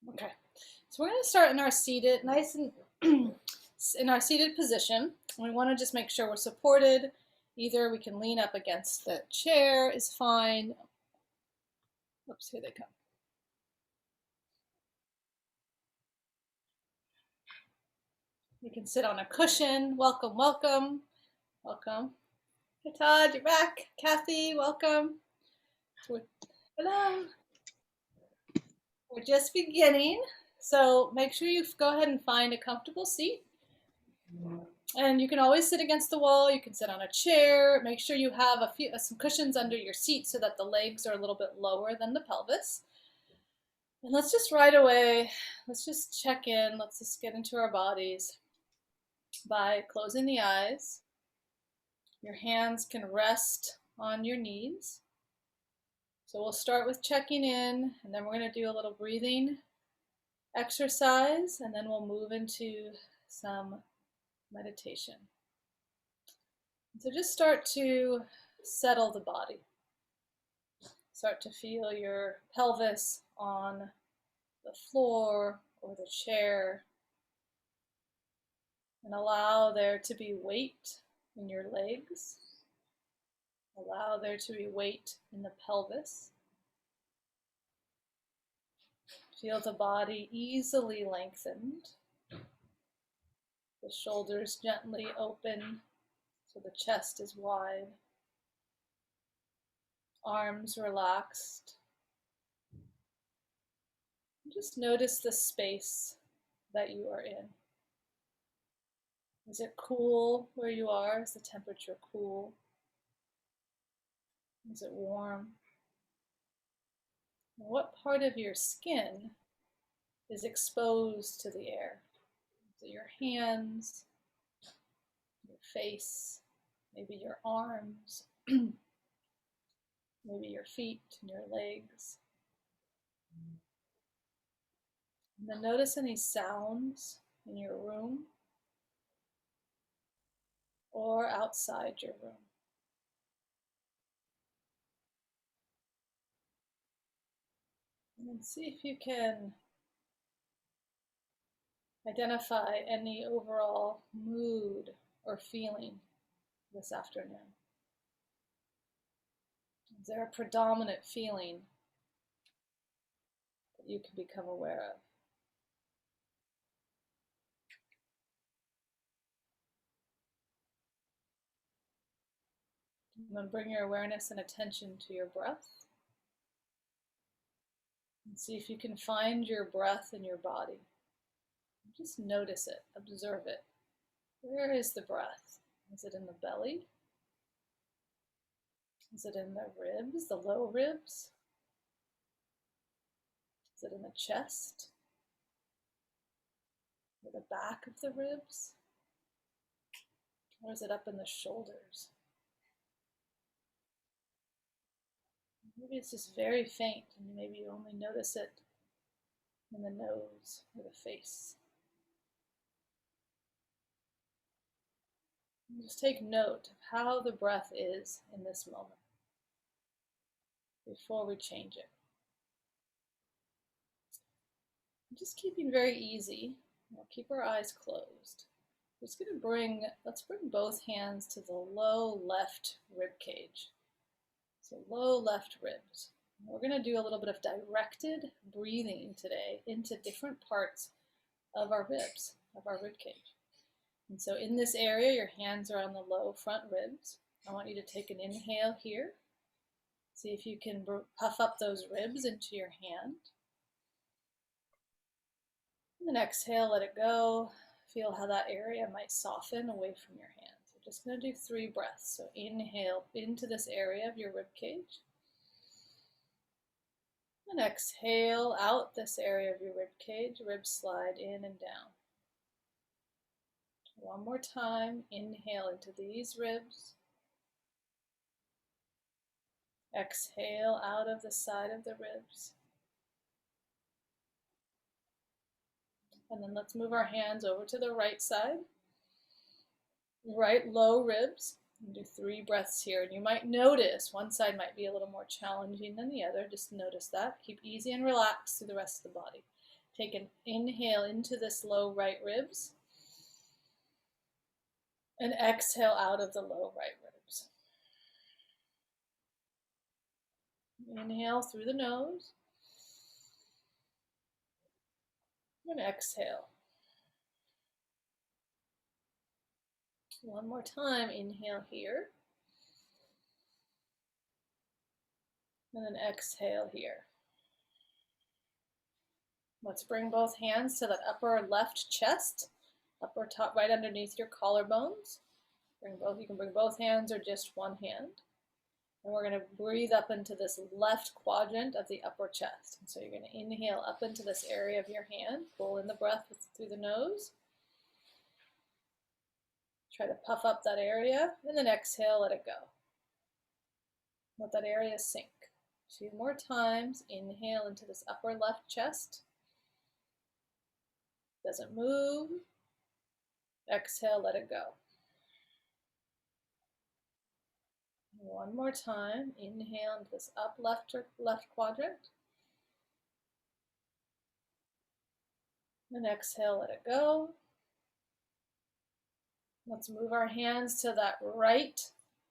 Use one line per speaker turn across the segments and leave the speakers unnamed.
Okay, so we're going to start in our seated, nice and in our seated position. We want to just make sure we're supported. Either we can lean up against the chair is fine. Oops, here they come. You can sit on a cushion. Welcome, welcome, welcome. Hey Todd, you're back. Kathy, welcome. Hello. We're just beginning, so make sure you go ahead and find a comfortable seat. And you can always sit against the wall. You can sit on a chair. Make sure you have some cushions under your seat so that the legs are a little bit lower than the pelvis. And let's just right away, let's just check in. Let's just get into our bodies by closing the eyes. Your hands can rest on your knees. So we'll start with checking in, and then we're going to do a little breathing exercise, and then we'll move into some meditation. So just start to settle the body. Start to feel your pelvis on the floor or the chair, and allow there to be weight in your legs. Allow there to be weight in the pelvis. Feel the body easily lengthened. The shoulders gently open so the chest is wide. Arms relaxed. Just notice the space that you are in. Is it cool where you are? Is the temperature cool? Is it warm? And what part of your skin is exposed to the air? Is it your hands, your face, maybe your arms, maybe your feet and your legs? And then notice any sounds in your room or outside your room. And then see if you can identify any overall mood or feeling this afternoon. Is there a predominant feeling that you can become aware of? And then bring your awareness and attention to your breath. And see if you can find your breath in your body. Just notice it, observe it. Where is the breath? Is it in the belly? Is it in the ribs, the low ribs? Is it in the chest? Or the back of the ribs? Or is it up in the shoulders? Maybe it's just very faint and maybe you only notice it in the nose or the face. And just take note of how the breath is in this moment before we change it. Just keeping very easy. We'll keep our eyes closed. Let's bring both hands to the low left rib cage. So low left ribs. We're going to do a little bit of directed breathing today into different parts of our ribs, of our rib cage. And so in this area, your hands are on the low front ribs. I want you to take an inhale here. See if you can puff up those ribs into your hand. And then exhale, let it go. Feel how that area might soften away from your hand. So just going to do 3 breaths. So inhale into this area of your rib cage. And exhale out this area of your rib cage. Ribs slide in and down. One more time. Inhale into these ribs. Exhale out of the side of the ribs. And then let's move our hands over to the right side. Right low ribs. And do 3 breaths here. And you might notice one side might be a little more challenging than the other. Just notice that. Keep easy and relaxed through the rest of the body. Take an inhale into this low right ribs and exhale out of the low right ribs. Inhale through the nose and exhale. One more time, inhale here and then exhale here. Let's bring both hands to that upper left chest, upper top right underneath your collarbones. You can bring both hands or just one hand. And we're going to breathe up into this left quadrant of the upper chest. And so you're going to inhale up into this area of your hand, pull in the breath through the nose. Try to puff up that area, and then exhale, let it go. Let that area sink. 2 more times. Inhale into this upper left chest. Doesn't move. Exhale, let it go. One more time. Inhale into this up left quadrant. And exhale, let it go. Let's move our hands to that right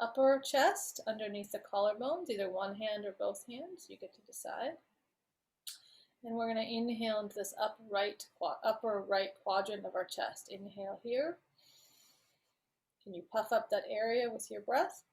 upper chest underneath the collarbones, either one hand or both hands. You get to decide. And we're going to inhale into this upper right quadrant of our chest. Inhale here. Can you puff up that area with your breath?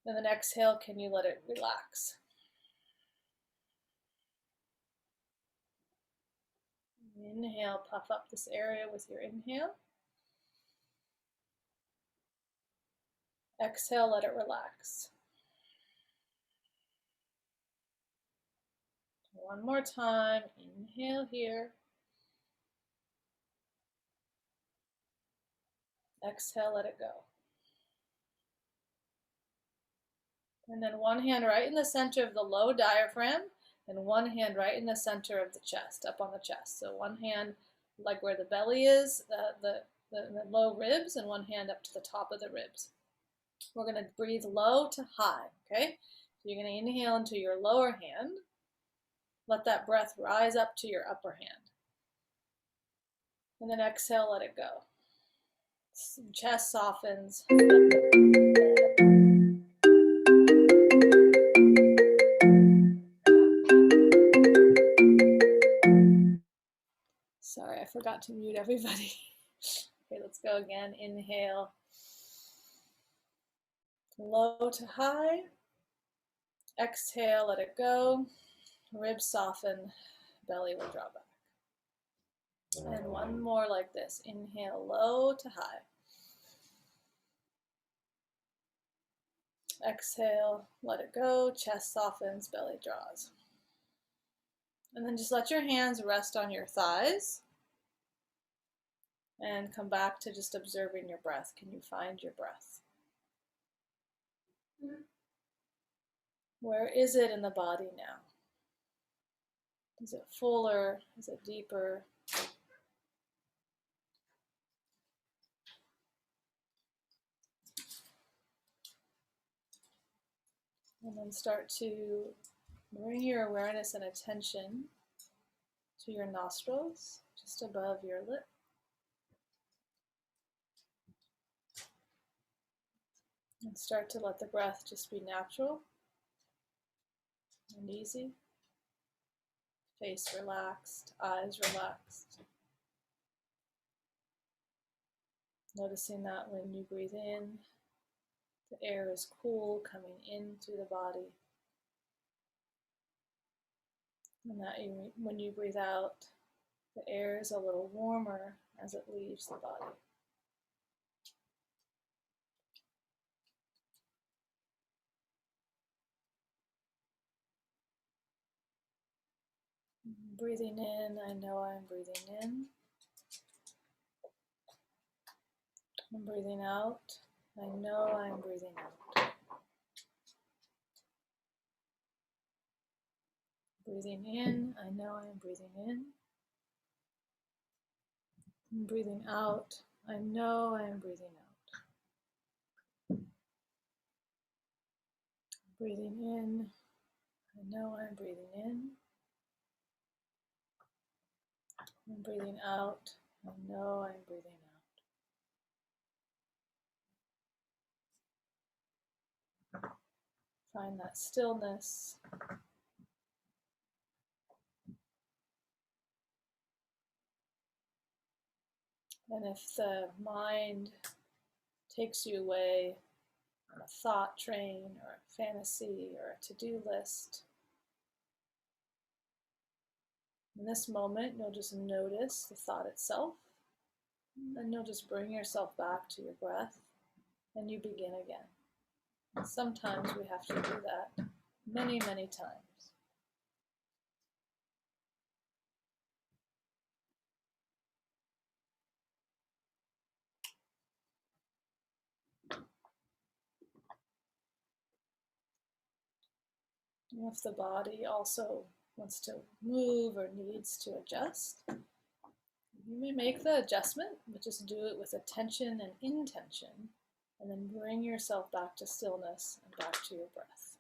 And then exhale, can you let it relax? Inhale, puff up this area with your inhale. Exhale, let it relax. One more time. Inhale here. Exhale, let it go. And then one hand right in the center of the low diaphragm and one hand right in the center of the chest, up on the chest. So one hand like where the belly is, the low ribs, and one hand up to the top of the ribs. We're going to breathe low to high, okay? So you're going to inhale into your lower hand. Let that breath rise up to your upper hand. And then exhale, let it go. Chest softens. Sorry, I forgot to mute everybody. Okay, let's go again. Inhale. Low to high. Exhale, let it go. Ribs soften, belly will draw back. And one more like this. Inhale, low to high. Exhale, let it go. Chest softens, belly draws. And then just let your hands rest on your thighs. And come back to just observing your breath. Can you find your breath? Where is it in the body now? Is it fuller? Is it deeper? And then start to bring your awareness and attention to your nostrils, just above your lip. And start to let the breath just be natural and easy. Face relaxed, eyes relaxed. Noticing that when you breathe in, the air is cool coming in through the body. And that when you breathe out, the air is a little warmer as it leaves the body. Breathing in, I know I'm breathing in. I'm breathing out, I know I'm breathing out. Breathing in, I know I'm breathing in. I'm breathing out, I know I'm breathing out. Breathing in, I know I'm breathing in. I'm breathing out. I know I'm breathing out. Find that stillness. And if the mind takes you away on a thought train or a fantasy or a to-do list, in this moment, you'll just notice the thought itself, and then you'll just bring yourself back to your breath, and you begin again. And sometimes we have to do that many, many times. And if the body also wants to move or needs to adjust, you may make the adjustment, but just do it with attention and intention, and then bring yourself back to stillness and back to your breath.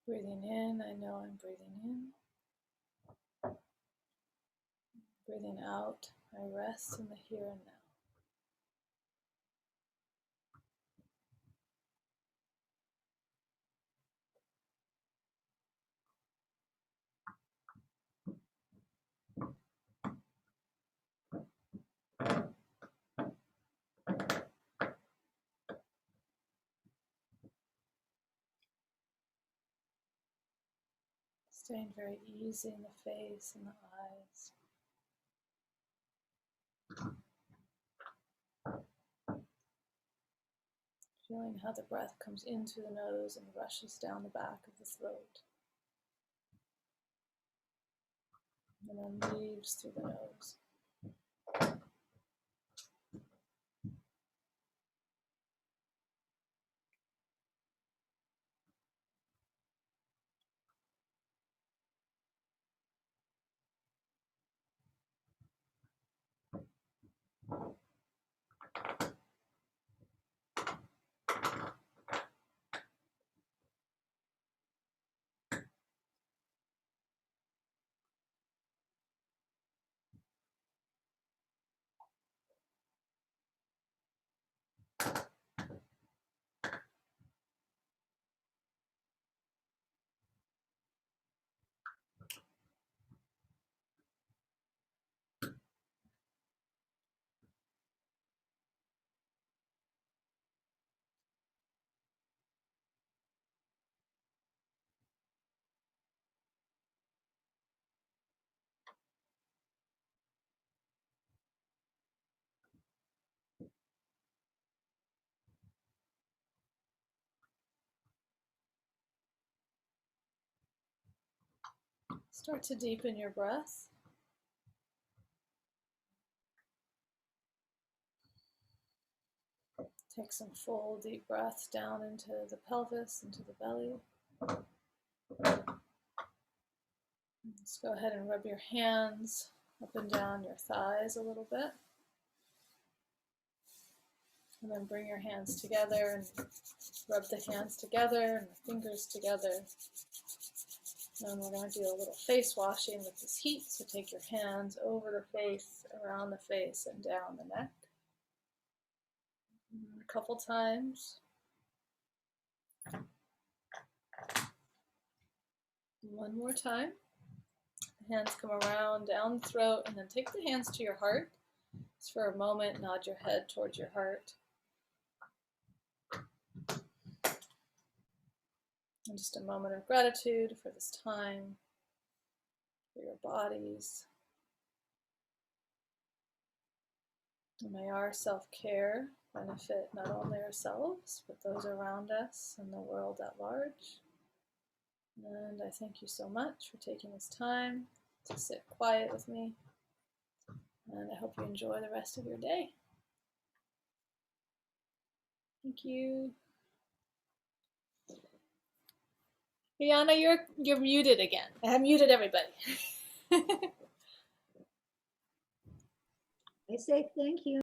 Breathing in, I know I'm breathing in. Breathing out, I rest in the here and now. Staying very easy in the face and the eyes. Feeling how the breath comes into the nose and rushes down the back of the throat. And then leaves through the nose. Start to deepen your breath. Take some full deep breaths down into the pelvis, into the belly. Just go ahead and rub your hands up and down your thighs a little bit. And then bring your hands together and rub the hands together and the fingers together. And we're going to do a little face washing with this heat. So take your hands over the face, around the face, and down the neck. And a couple times. One more time. The hands come around, down the throat, and then take the hands to your heart. Just for a moment, nod your head towards your heart. And just a moment of gratitude for this time, for your bodies. And may our self-care benefit not only ourselves, but those around us and the world at large. And I thank you so much for taking this time to sit quiet with me. And I hope you enjoy the rest of your day. Thank you. Rihanna, you're muted again. I have muted everybody.
I say thank you.